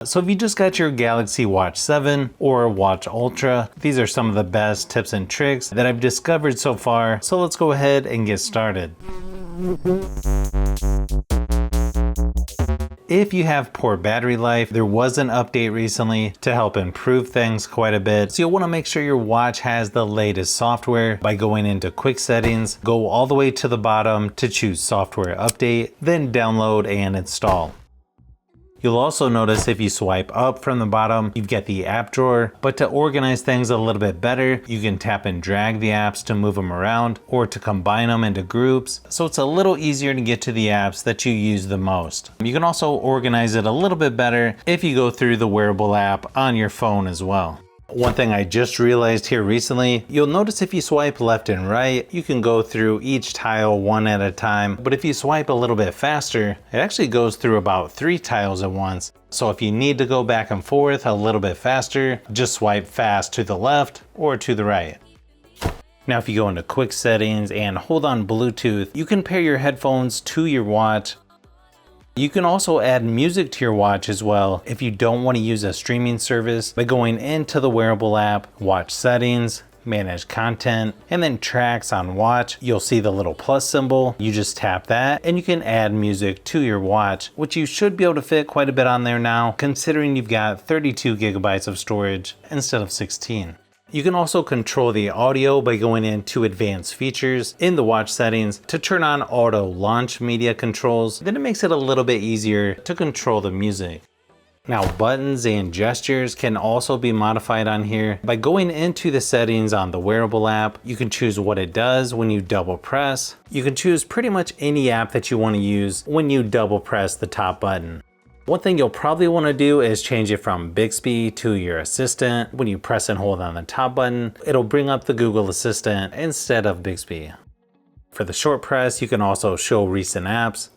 So if you just got your Galaxy Watch 7 or Watch Ultra, these are some of the best tips and tricks that I've discovered so far. So let's go ahead and get started. If you have poor battery life, there was an update recently to help improve things quite a bit. So you'll want to make sure your watch has the latest software by going into quick settings, go all the way to the bottom to choose software update, then download and install. You'll also notice if you swipe up from the bottom, you get the app drawer, but to organize things a little bit better, you can tap and drag the apps to move them around or to combine them into groups. So it's a little easier to get to the apps that you use the most. You can also organize it a little bit better if you go through the wearable app on your phone as well. One thing I just realized here recently, you'll notice if you swipe left and right, you can go through each tile one at a time. But if you swipe a little bit faster, it actually goes through about 3 tiles at once. So if you need to go back and forth a little bit faster, just swipe fast to the left or to the right. Now if you go into quick settings and hold on Bluetooth, you can pair your headphones to your watch. You can also add music to your watch as well if you don't want to use a streaming service by going into the wearable app, watch settings, manage content, and then tracks on watch. You'll see the little plus symbol. You just tap that and you can add music to your watch, which you should be able to fit quite a bit on there now, considering you've got 32 gigabytes of storage instead of 16. You can also control the audio by going into advanced features in the watch settings to turn on auto launch media controls. Then it makes it a little bit easier to control the music. Now buttons and gestures can also be modified on here. By going into the settings on the wearable app, you can choose what it does when you double press. You can choose pretty much any app that you want to use when you double press the top button. One thing you'll probably want to do is change it from Bixby to your assistant. When you press and hold on the top button, it'll bring up the Google Assistant instead of Bixby. For the short press, you can also show recent apps.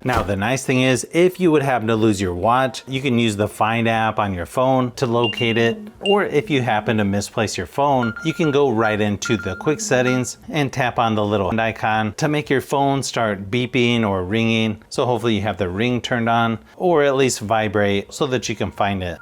Now the nice thing is, if you would happen to lose your watch, you can use the Find app on your phone to locate it. Or if you happen to misplace your phone, you can go right into the quick settings and tap on the little icon to make your phone start beeping or ringing. So hopefully you have the ring turned on or at least vibrate so that you can find it.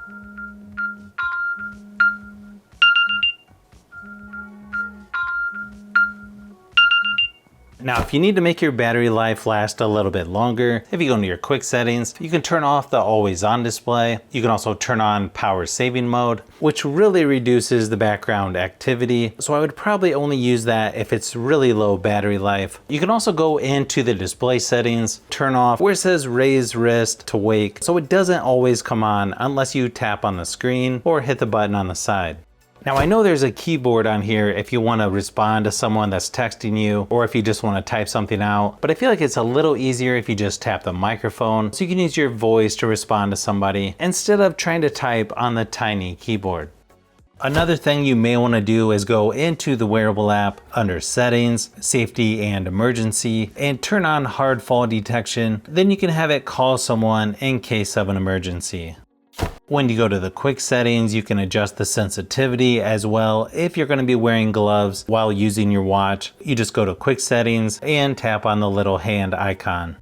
Now, if you need to make your battery life last a little bit longer, if you go into your quick settings, you can turn off the always on display. You can also turn on power saving mode, which really reduces the background activity. So I would probably only use that if it's really low battery life. You can also go into the display settings, turn off where it says raise wrist to wake. So it doesn't always come on unless you tap on the screen or hit the button on the side. Now I know there's a keyboard on here if you want to respond to someone that's texting you or if you just want to type something out, but I feel like it's a little easier if you just tap the microphone so you can use your voice to respond to somebody instead of trying to type on the tiny keyboard. Another thing you may want to do is go into the wearable app under settings, safety and emergency, and turn on hard fall detection. Then you can have it call someone in case of an emergency. When you go to the quick settings, you can adjust the sensitivity as well. If you're going to be wearing gloves while using your watch, you just go to quick settings and tap on the little hand icon.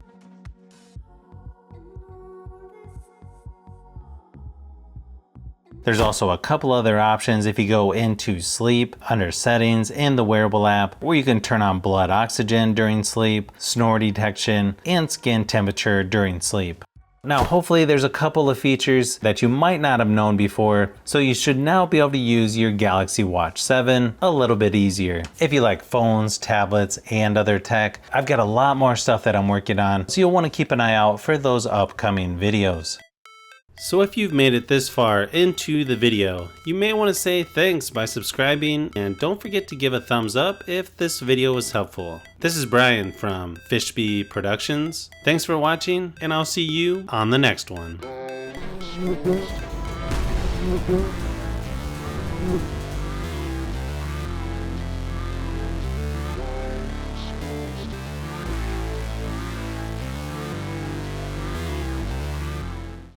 There's also a couple other options if you go into sleep under settings in the wearable app, where you can turn on blood oxygen during sleep, snore detection, and skin temperature during sleep. Now hopefully there's a couple of features that you might not have known before, so you should now be able to use your Galaxy Watch 7 a little bit easier. If you like phones, tablets, and other tech, I've got a lot more stuff that I'm working on, so you'll want to keep an eye out for those upcoming videos. So if you've made it this far into the video, you may want to say thanks by subscribing, and don't forget to give a thumbs up if this video was helpful. This is Brian from Fishbee Productions. Thanks for watching, and I'll see you on the next one.